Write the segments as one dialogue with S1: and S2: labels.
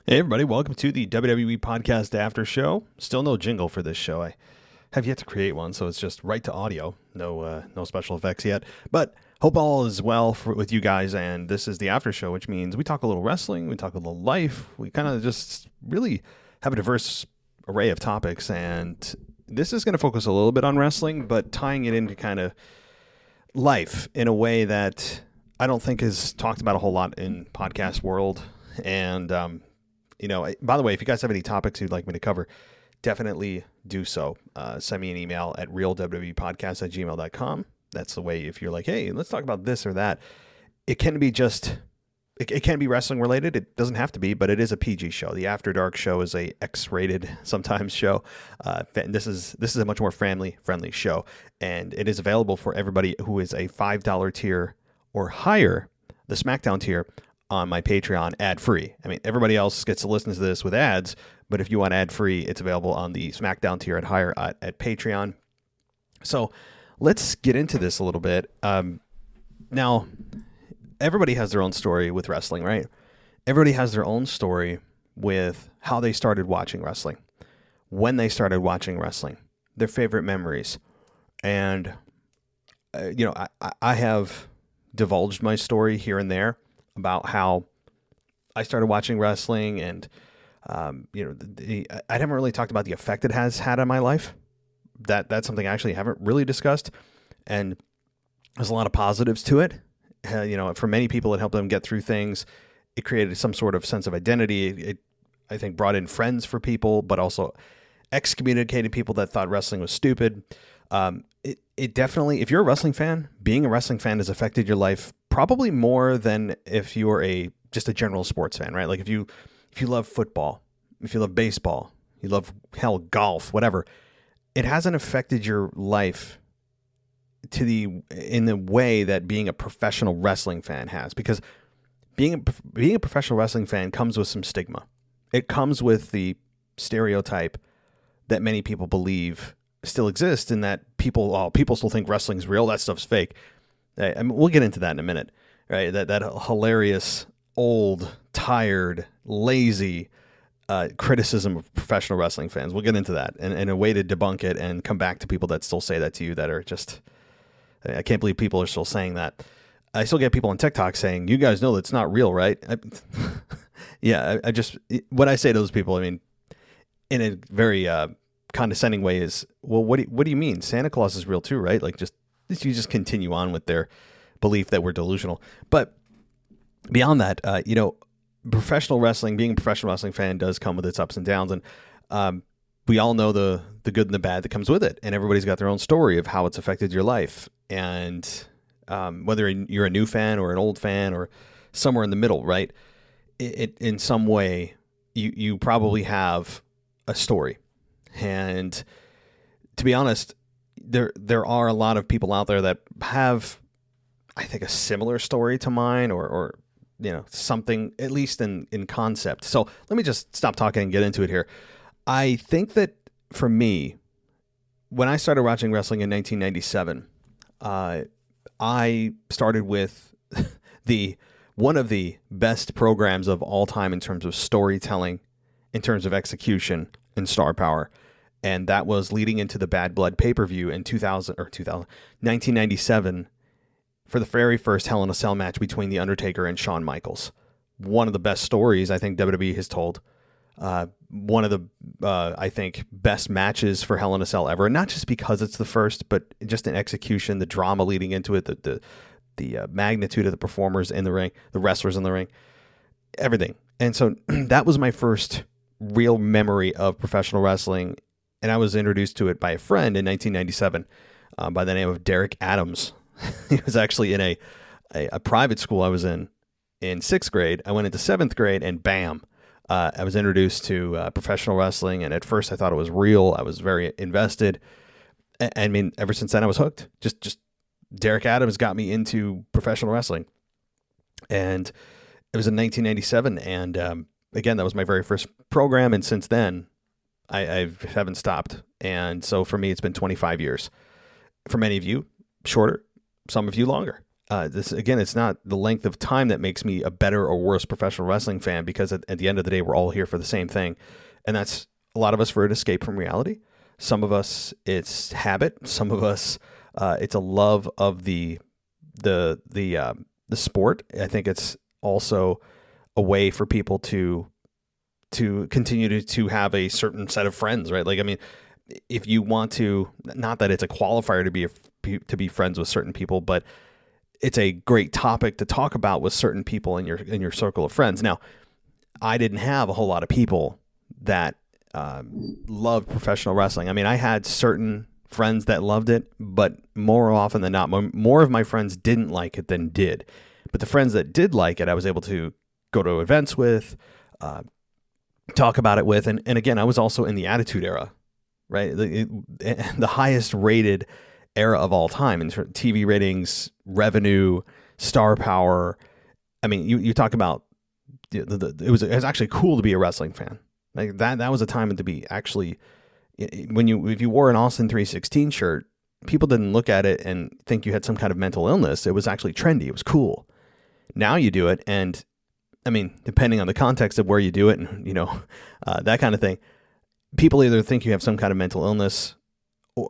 S1: Hey everybody, welcome to the WWE Podcast After Show. Still no jingle for this show. I have yet to create one, so it's just right to audio. No special effects yet. But hope all is well with you guys. And this is the After Show, which means we talk a little wrestling, we talk a little life. We kind of just really have a diverse array of topics. And this is going to focus a little bit on wrestling, but tying it into kind of life in a way that I don't think is talked about a whole lot in podcast world. And by the way, if you guys have any topics you'd like me to cover, definitely do so. Send me an email at realwpodcast@gmail.com. That's the way if you're like, hey, let's talk about this or that. It can be it can be wrestling related. It doesn't have to be, but it is a PG show. The After Dark show is a X-rated sometimes show. This is a much more family friendly show, and it is available for everybody who is a $5 tier or higher, the SmackDown tier, on my Patreon ad-free. I mean, everybody else gets to listen to this with ads, but if you want ad-free, it's available on the SmackDown tier and higher at Patreon. So let's get into this a little bit. Now, everybody has their own story with wrestling, right? Everybody has their own story with how they started watching wrestling, when they started watching wrestling, their favorite memories. And, I have divulged my story here and there about how I started watching wrestling, and I haven't really talked about the effect it has had on my life. That's something I actually haven't really discussed, and there's a lot of positives to it. For many people, it helped them get through things. It created some sort of sense of identity. It I think, brought in friends for people, but also excommunicated people that thought wrestling was stupid. It definitely, if you're a wrestling fan, being a wrestling fan has affected your life probably more than if you're just a general sports fan, right? Like if you love football, if you love baseball, you love golf, whatever, it hasn't affected your life in the way that being a professional wrestling fan has, because being a professional wrestling fan comes with some stigma. It comes with the stereotype that many people believe still exists, in that people still think wrestling's real. That stuff's fake. I mean, we'll get into that in a minute, right? That hilarious, old, tired, lazy criticism of professional wrestling fans. We'll get into that, and a way to debunk it and come back to people that still say that to you, that are just, I can't believe people are still saying that. I still get people on TikTok saying, you guys know that's not real, right? I just, what I say to those people, I mean, in a very condescending way, is, well, what do you mean? Santa Claus is real too, right? Like, you just continue on with their belief that we're delusional. But beyond that, professional wrestling, being a professional wrestling fan does come with its ups and downs. And we all know the good and the bad that comes with it. And everybody's got their own story of how it's affected your life. And whether you're a new fan or an old fan or somewhere in the middle, right? It in some way, you probably have a story. And to be honest, there are a lot of people out there that have, I think, a similar story to mine, or something, at least in concept. So let me just stop talking and get into it here. I think that for me, when I started watching wrestling in 1997, I started with one of the best programs of all time in terms of storytelling, in terms of execution and star power. And that was leading into the Bad Blood pay-per-view in 1997, for the very first Hell in a Cell match between The Undertaker and Shawn Michaels. One of the best stories I think WWE has told. One of the, I think, best matches for Hell in a Cell ever. Not just because it's the first, but just in execution, the drama leading into it, the magnitude of the performers in the ring, the wrestlers in the ring, everything. And so that was my first real memory of professional wrestling. And I was introduced to it by a friend in 1997 by the name of Derek Adams. He was actually in a private school I was in 6th grade. I went into 7th grade, and bam, I was introduced to professional wrestling. And at first I thought it was real. I was very invested. I mean, ever since then I was hooked. Just Derek Adams got me into professional wrestling. And it was in 1997. And again, that was my very first program. And since then, I haven't stopped. And so for me, it's been 25 years. For many of you, shorter. Some of you longer. this again, it's not the length of time that makes me a better or worse professional wrestling fan, because at the end of the day, we're all here for the same thing. And that's a lot of us for an escape from reality. Some of us, it's habit. Some of us, it's a love of the sport. I think it's also a way for people to continue to have a certain set of friends, right? Like, I mean, if you want to, not that it's a qualifier to be friends with certain people, but it's a great topic to talk about with certain people in your circle of friends. Now, I didn't have a whole lot of people that loved professional wrestling. I mean, I had certain friends that loved it, but more often than not, more of my friends didn't like it than did. But the friends that did like it, I was able to go to events with, talk about it with. And again, I was also in the Attitude Era, right? The highest rated era of all time in TV ratings, revenue, star power. I mean, you talk about it was actually cool to be a wrestling fan. Like that was a time to be actually, if you wore an Austin 316 shirt, people didn't look at it and think you had some kind of mental illness. It was actually trendy. It was cool. Now you do it, and I mean, depending on the context of where you do it, and that kind of thing, people either think you have some kind of mental illness,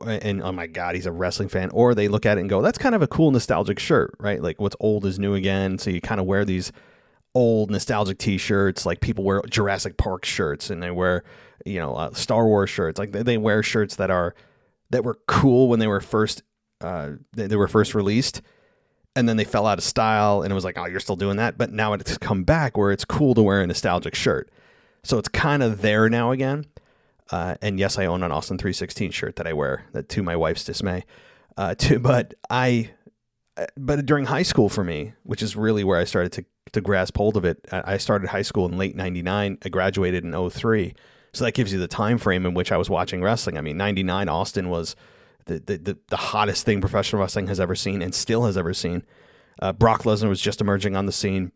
S1: and oh my God, he's a wrestling fan, or they look at it and go, that's kind of a cool nostalgic shirt, right? Like what's old is new again. So you kind of wear these old nostalgic t-shirts, like people wear Jurassic Park shirts, and they wear, Star Wars shirts. Like they wear shirts that were cool when they were first released, and then they fell out of style, and it was like, oh, you're still doing that. But now it's come back where it's cool to wear a nostalgic shirt. So it's kind of there now again. And yes, I own an Austin 316 shirt that I wear, that to my wife's dismay. But during high school for me, which is really where I started to grasp hold of it, I started high school in late 99. I graduated in 03. So that gives you the time frame in which I was watching wrestling. I mean, 99 Austin was the hottest thing professional wrestling has ever seen and still has ever seen. Brock Lesnar was just emerging on the scene.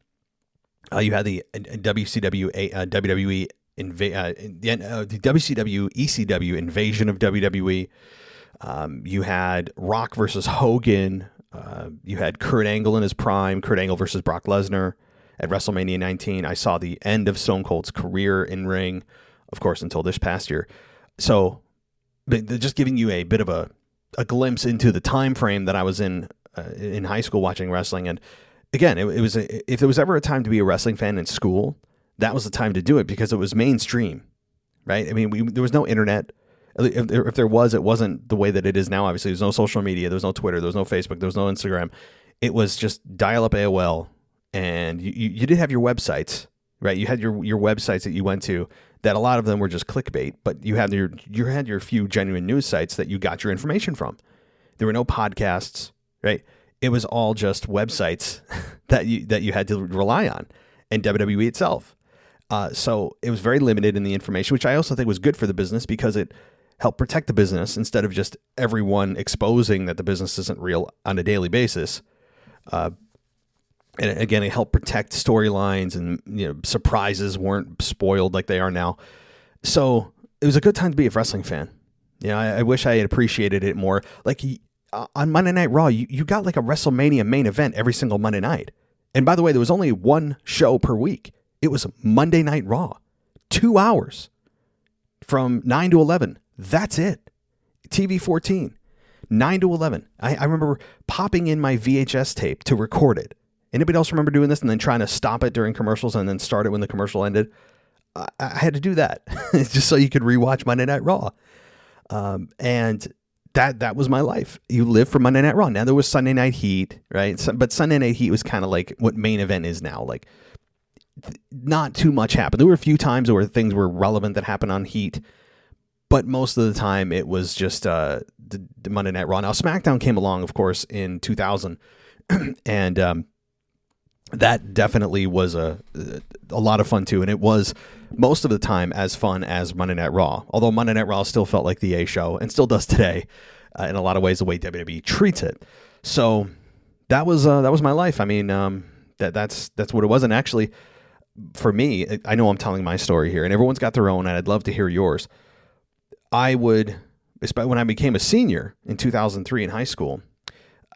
S1: You had the WCW, WWE, the WCW, ECW invasion of WWE. You had Rock versus Hogan. You had Kurt Angle in his prime, Kurt Angle versus Brock Lesnar at WrestleMania 19. I saw the end of Stone Cold's career in ring, of course, until this past year. So just giving you a bit of a glimpse into the time frame that I was in high school watching wrestling. And again, if there was ever a time to be a wrestling fan in school, that was the time to do it, because it was mainstream, right? I mean, there was no internet. If there was, it wasn't the way that it is now. Obviously, there's no social media, there's no Twitter, there's no Facebook, there's no Instagram. It was just dial-up AOL, and you did have your websites, right? You had your websites that you went to, that a lot of them were just clickbait, but you had your few genuine news sites that you got your information from. There were no podcasts, right? It was all just websites that you had to rely on, and WWE itself. So it was very limited in the information, which I also think was good for the business, because it helped protect the business instead of just everyone exposing that the business isn't real on a daily basis. And again, it helped protect storylines, and surprises weren't spoiled like they are now. So it was a good time to be a wrestling fan. I wish I had appreciated it more. Like on Monday Night Raw, you got like a WrestleMania main event every single Monday night. And by the way, there was only one show per week. It was Monday Night Raw, 2 hours from 9 to 11. That's it. TV 14, 9 to 11. I remember popping in my VHS tape to record it. Anybody else remember doing this and then trying to stop it during commercials and then start it when the commercial ended? I had to do that just so you could rewatch Monday Night Raw. And that was my life. You live for Monday Night Raw. Now there was Sunday Night Heat, right? But Sunday Night Heat was kind of like what main event is now. Like, not too much happened. There were a few times where things were relevant that happened on Heat, but most of the time it was just the Monday Night Raw. Now SmackDown came along, of course, in 2000, and that definitely was a lot of fun too. And it was most of the time as fun as Monday Night Raw, although Monday Night Raw still felt like the A show and still does today, in a lot of ways, the way WWE treats it. So that was my life. I mean, that's what it was. And actually, for me, I know I'm telling my story here, and everyone's got their own, and I'd love to hear yours. I would, especially when I became a senior in 2003 in high school,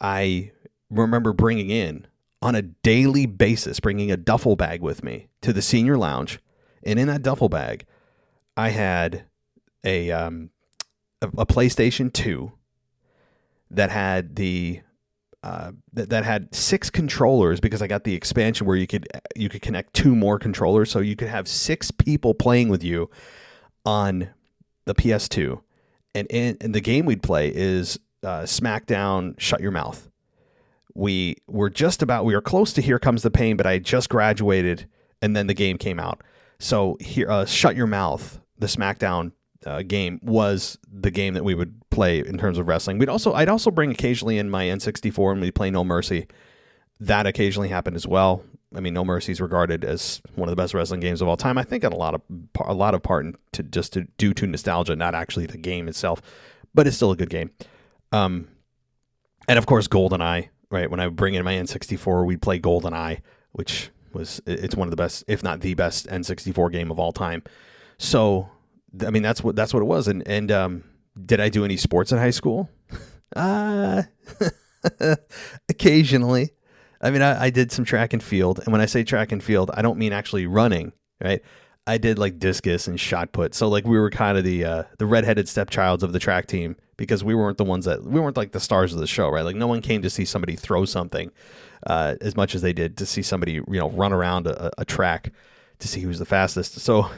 S1: I remember bringing in on a daily basis, bringing a duffel bag with me to the senior lounge. And in that duffel bag, I had a PlayStation 2 that had that had 6 controllers, because I got the expansion where you could connect 2 more controllers, so you could have 6 people playing with you on the PS2. And the game we'd play is SmackDown Shut Your Mouth. We were close to Here Comes the Pain, but I had just graduated and then the game came out. So here, Shut Your Mouth, the SmackDown game, was the game that we would play in terms of wrestling. I'd also bring occasionally in my N64 and we'd play No Mercy. That occasionally happened as well. I mean, No Mercy is regarded as one of the best wrestling games of all time. I think got a lot of part due to nostalgia, not actually the game itself, but it's still a good game. And of course, GoldenEye. Right, when I would bring in my N64, we'd play GoldenEye, which it's one of the best, if not the best, N64 game of all time. So, I mean, that's what it was. And did I do any sports in high school? Occasionally. I mean, I did some track and field. And when I say track and field, I don't mean actually running, right? I did like discus and shot put. So like we were kind of the redheaded stepchilds of the track team, because we weren't like the stars of the show, right? Like no one came to see somebody throw something as much as they did to see somebody, run around a track to see who's the fastest. So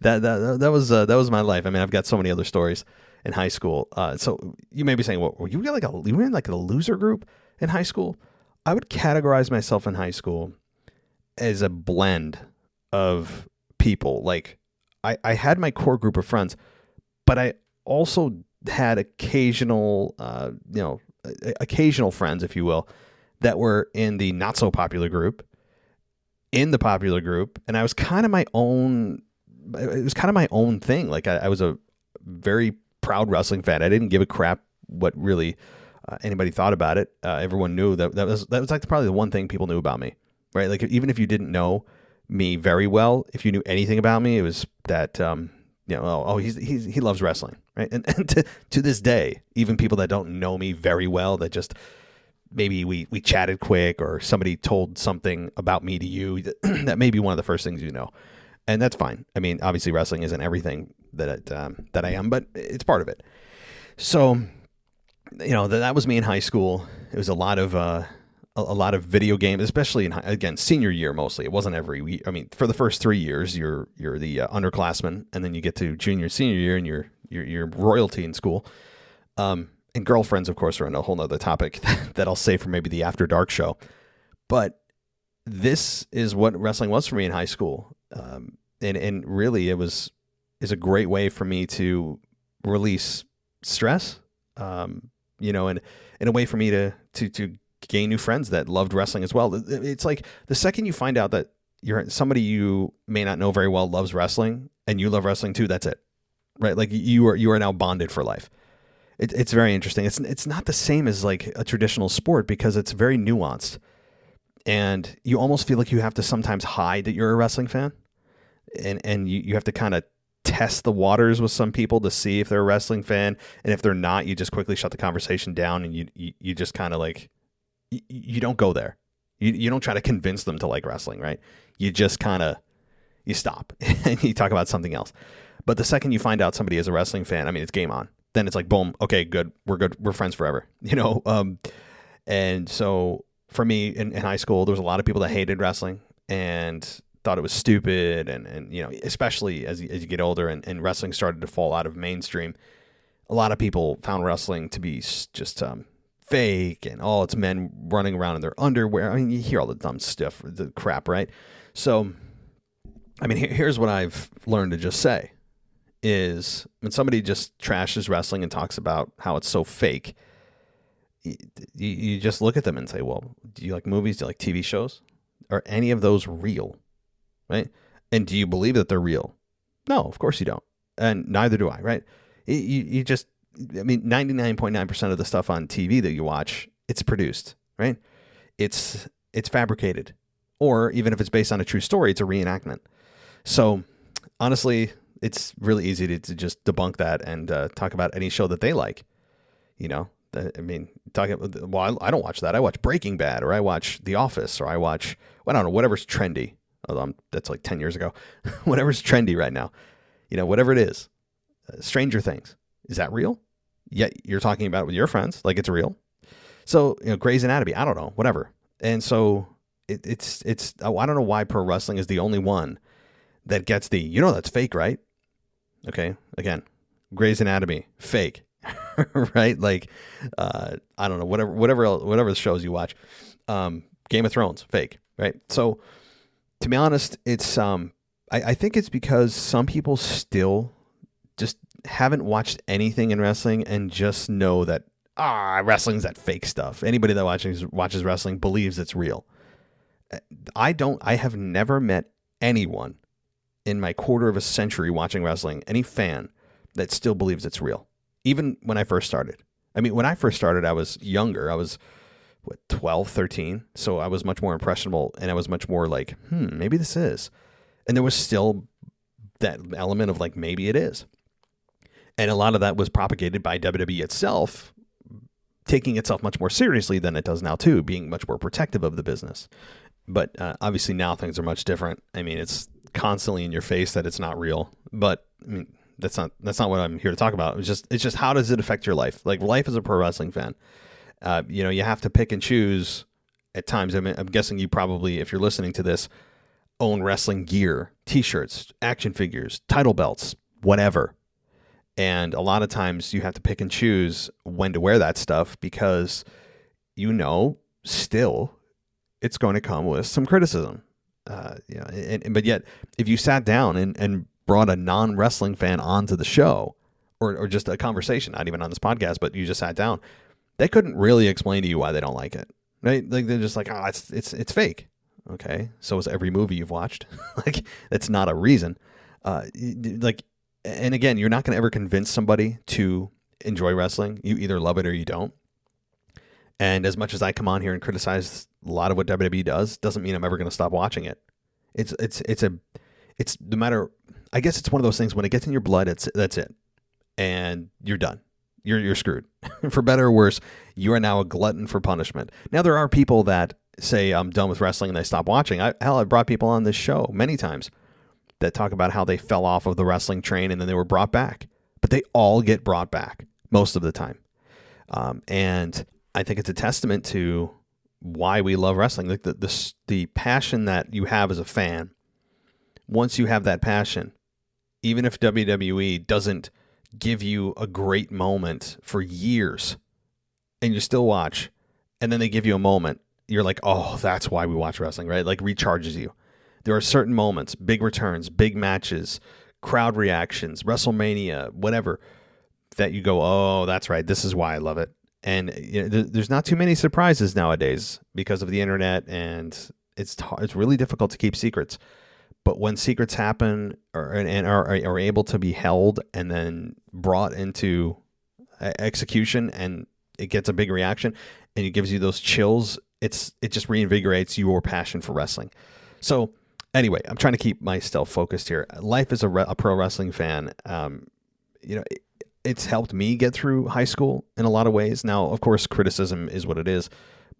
S1: that was my life. I mean, I've got so many other stories in high school. So you may be saying, well, you were in like a loser group in high school? I would categorize myself in high school as a blend of people. Like I had my core group of friends, but I also had occasional friends, if you will, that were in the not so popular group, in the popular group. And I was kind of my own, it was kind of my own thing. Like I was a very proud wrestling fan. I didn't give a crap what really anybody thought about it. Everyone knew that was like probably the one thing people knew about me, right? Like even if you didn't know me very well, if you knew anything about me, it was that, he loves wrestling, right? And to this day, even people that don't know me very well, that just maybe we chatted quick, or somebody told something about me to you, that may be one of the first things you know. And that's fine. I mean, obviously wrestling isn't everything that I am, but it's part of it. So, that was me in high school. It was a lot of video games, especially in senior year mostly. It wasn't every week. I mean, for the first 3 years, you're the underclassman, and then you get to junior, senior year, and you're royalty in school. And girlfriends, of course, are a whole nother topic that I'll save for maybe the After Dark show. But this is what wrestling was for me in high school, and really is a great way for me to release stress, and in a way for me to gain new friends that loved wrestling as well. It's like the second you find out that somebody you may not know very well loves wrestling and you love wrestling too, that's it, right? Like you are now bonded for life. It's very interesting. It's not the same as like a traditional sport, because it's very nuanced, and you almost feel like you have to sometimes hide that you're a wrestling fan, and you have to kind of test the waters with some people to see if they're a wrestling fan, and if they're not, you just quickly shut the conversation down, and you just kind of like, you don't go there. You don't try to convince them to like wrestling, right? You just kind of, you stop and you talk about something else. But the second you find out somebody is a wrestling fan, I mean, it's game on. Then it's like, boom, okay, good. We're friends forever, And so for me in high school, there was a lot of people that hated wrestling and thought it was stupid. And especially as you get older and wrestling started to fall out of mainstream, a lot of people found wrestling to be just, fake, and it's men running around in their underwear. I mean, you hear all the dumb stuff, the crap, right? So, I mean, here's what I've learned to just say is when somebody just trashes wrestling and talks about how it's so fake, you just look at them and say, well, do you like movies? Do you like TV shows? Are any of those real, right? And do you believe that they're real? No, of course you don't. And neither do I, right? You just, I mean, 99.9% of the stuff on TV that you watch, it's produced, right? It's fabricated. Or even if it's based on a true story, it's a reenactment. So honestly, it's really easy to just debunk that and talk about any show that they like. I mean, I don't watch that. I watch Breaking Bad, or I watch The Office, or I watch, well, I don't know, whatever's trendy. Although that's like 10 years ago. Whatever's trendy right now. Whatever it is. Stranger Things. Is that real? Yet you're talking about it with your friends like it's real. So, Grey's Anatomy, I don't know, whatever. And so it's I don't know why pro wrestling is the only one that gets that's fake, right? Okay. Again, Grey's Anatomy, fake. Right? Like, I don't know, whatever the shows you watch. Game of Thrones, fake, right? So to be honest, it's, I think it's because some people still just haven't watched anything in wrestling and just know that, wrestling's that fake stuff. Anybody that watches wrestling believes it's real. I have never met anyone in my quarter of a century watching wrestling, any fan that still believes it's real. Even when I first started. I mean, when I first started, I was younger. I was 12, 13. So I was much more impressionable, and I was much more like, maybe this is. And there was still that element of like, maybe it is. And a lot of that was propagated by WWE itself, taking itself much more seriously than it does now too, being much more protective of the business. But obviously now things are much different. I mean, it's constantly in your face that it's not real. But I mean, that's not what I'm here to talk about. It's just how does it affect your life? Like, life as a pro wrestling fan. You have to pick and choose at times. I mean, I'm guessing you probably, if you're listening to this, own wrestling gear, t-shirts, action figures, title belts, whatever. And a lot of times you have to pick and choose when to wear that stuff because, still it's going to come with some criticism. But yet if you sat down and brought a non-wrestling fan onto the show or just a conversation, not even on this podcast, but you just sat down, they couldn't really explain to you why they don't like it, right? Like, they're just like, it's fake. Okay. So is every movie you've watched. Like, that's not a reason. And again, you're not going to ever convince somebody to enjoy wrestling. You either love it or you don't. And as much as I come on here and criticize a lot of what WWE does, doesn't mean I'm ever going to stop watching it. It's no matter, I guess it's one of those things, when it gets in your blood, that's it. And you're done. You're screwed. For better or worse, you are now a glutton for punishment. Now, there are people that say, I'm done with wrestling, and they stop watching. I've brought people on this show many times that talk about how they fell off of the wrestling train and then they were brought back. But they all get brought back most of the time. And I think it's a testament to why we love wrestling. Like the passion that you have as a fan. Once you have that passion, even if WWE doesn't give you a great moment for years and you still watch, and then they give you a moment, you're like, oh, that's why we watch wrestling, right? Like, recharges you. There are certain moments, big returns, big matches, crowd reactions, WrestleMania, whatever, that you go, oh, that's right, this is why I love it. And there's not too many surprises nowadays because of the internet, and it's really difficult to keep secrets. But when secrets happen and are able to be held and then brought into execution, and it gets a big reaction and it gives you those chills, it just reinvigorates your passion for wrestling. So anyway, I'm trying to keep myself focused here. Life as a pro wrestling fan, it's helped me get through high school in a lot of ways. Now, of course, criticism is what it is.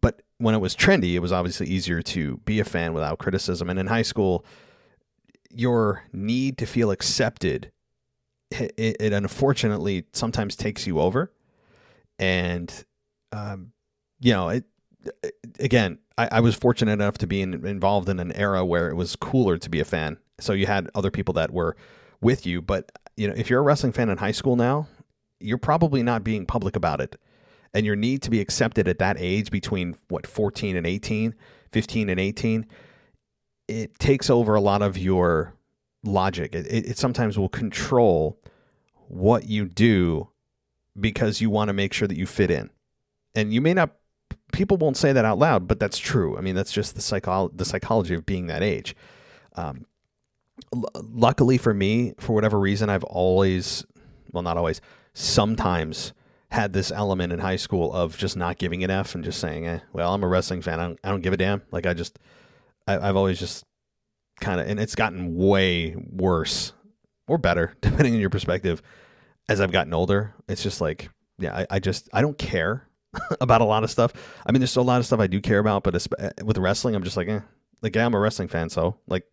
S1: But when it was trendy, it was obviously easier to be a fan without criticism. And in high school, your need to feel accepted, it unfortunately sometimes takes you over. And, again, I was fortunate enough to be involved in an era where it was cooler to be a fan. So you had other people that were with you. But, if you're a wrestling fan in high school now, you're probably not being public about it. And your need to be accepted at that age between 14 and 18, 15 and 18, it takes over a lot of your logic. It sometimes will control what you do because you want to make sure that you fit in. And you may not, people won't say that out loud, but that's true. I mean, that's just the psychology of being that age. Luckily for me, for whatever reason, I've always, well, not always, sometimes had this element in high school of just not giving an F and just saying, well, I'm a wrestling fan. I don't give a damn. Like, I've always just kind of, and it's gotten way worse or better, depending on your perspective, as I've gotten older. It's just like, yeah, I don't care about a lot of stuff. I mean, there's still a lot of stuff I do care about, but with wrestling, I'm just like, like, yeah, I'm a wrestling fan. So like,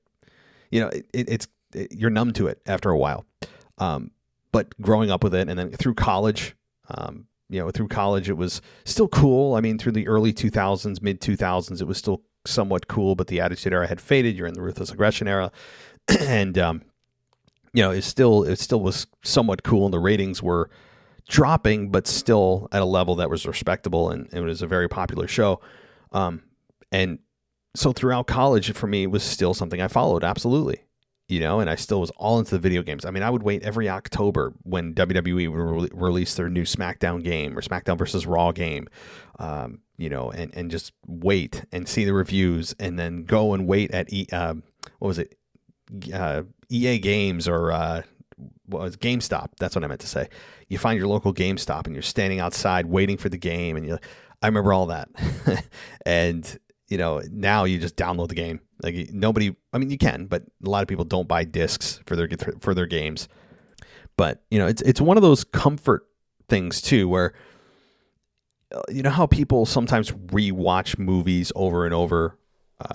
S1: you're numb to it after a while. But growing up with it and then through college, through college, it was still cool. I mean, through the early 2000s, mid 2000s, it was still somewhat cool, but the Attitude Era had faded. You're in the Ruthless Aggression Era. And, it still was somewhat cool, and the ratings were dropping, but still at a level that was respectable, and it was a very popular show. And so throughout college, for me, it was still something I followed, absolutely. And I still was all into the video games. I mean, I would wait every October when WWE would release their new SmackDown game or SmackDown versus Raw game, and just wait and see the reviews, and then go and wait at EA Games or what was GameStop. That's what I meant to say. You find your local GameStop and you're standing outside waiting for the game, and I remember all that. And now you just download the game. Like nobody, I mean, you can, but a lot of people don't buy discs for their games. But it's one of those comfort things too, where how people sometimes rewatch movies over and over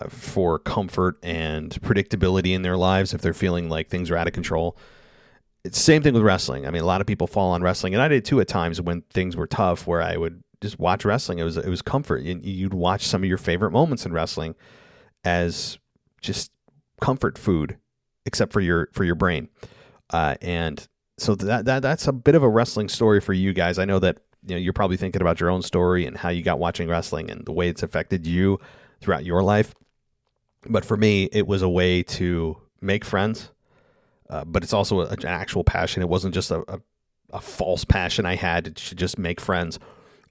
S1: for comfort and predictability in their lives if they're feeling like things are out of control. It's the same thing with wrestling. I mean, a lot of people fall on wrestling, and I did too at times when things were tough, where I would just watch wrestling. It was comfort. You'd watch some of your favorite moments in wrestling as just comfort food, except for your brain. And so that's a bit of a wrestling story for you guys. I know that you're probably thinking about your own story and how you got watching wrestling and the way it's affected you throughout your life. But for me, it was a way to make friends. But it's also an actual passion. It wasn't just a false passion I had to just make friends.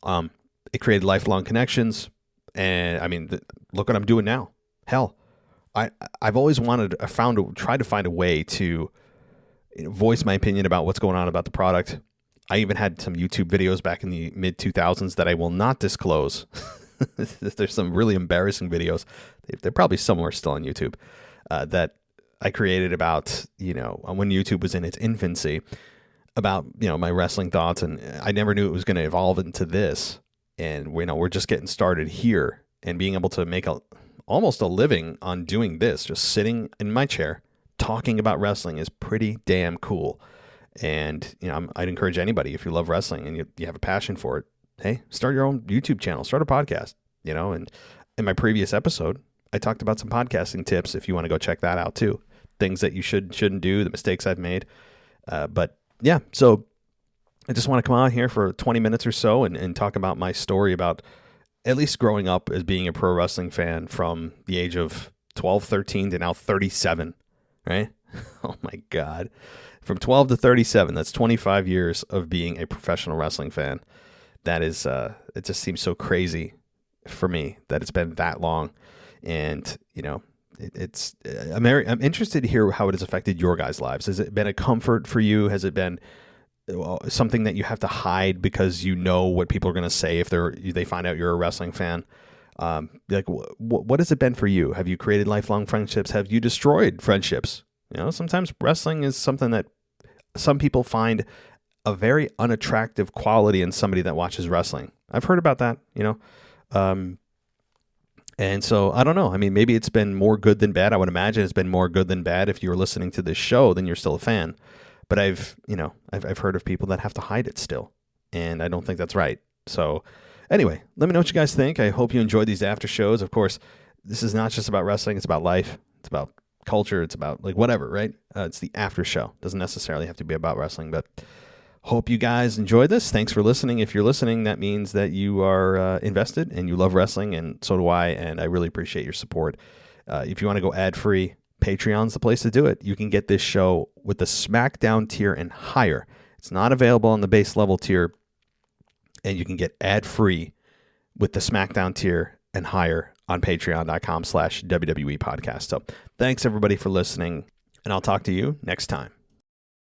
S1: It created lifelong connections. And I mean, look what I'm doing now. Hell, I've always tried to find a way to voice my opinion about what's going on about the product. I even had some YouTube videos back in the mid 2000s that I will not disclose. There's some really embarrassing videos. They're probably somewhere still on YouTube that I created about, when YouTube was in its infancy, about, my wrestling thoughts. And I never knew it was going to evolve into this. And, we're just getting started here, and being able to make almost a living on doing this, just sitting in my chair, talking about wrestling, is pretty damn cool. And, I'd encourage anybody, if you love wrestling and you have a passion for it, hey, start your own YouTube channel, start a podcast, and in my previous episode, I talked about some podcasting tips if you want to go check that out too. Things that you shouldn't do, the mistakes I've made. But yeah, so I just want to come on here for 20 minutes or so and talk about my story about at least growing up as being a pro wrestling fan from the age of 12, 13 to now 37, right? Oh my God. From 12 to 37, that's 25 years of being a professional wrestling fan. That is, it just seems so crazy for me that it's been that long. And, I'm interested to hear how it has affected your guys' lives. Has it been a comfort for you? Has it been something that you have to hide because you know what people are going to say if they find out you're a wrestling fan? Like, what has it been for you? Have you created lifelong friendships? Have you destroyed friendships? Sometimes wrestling is something that some people find a very unattractive quality in somebody that watches wrestling. I've heard about that, and so I don't know. I mean, maybe it's been more good than bad. I would imagine it's been more good than bad. If you were listening to this show, then you're still a fan. But I've heard of people that have to hide it still, and I don't think that's right. So anyway, let me know what you guys think. I hope you enjoyed these after shows. Of course, this is not just about wrestling. It's about life. It's about culture. It's about like whatever, right? It's the after show. Doesn't necessarily have to be about wrestling, but hope you guys enjoyed this. Thanks for listening. If you're listening, that means that you are invested and you love wrestling, and so do I, and I really appreciate your support. If you want to go ad-free, Patreon's the place to do it. You can get this show with the SmackDown tier and higher. It's not available on the base level tier, and you can get ad-free with the SmackDown tier and higher on patreon.com/WWE podcast. So thanks everybody for listening, and I'll talk to you next time.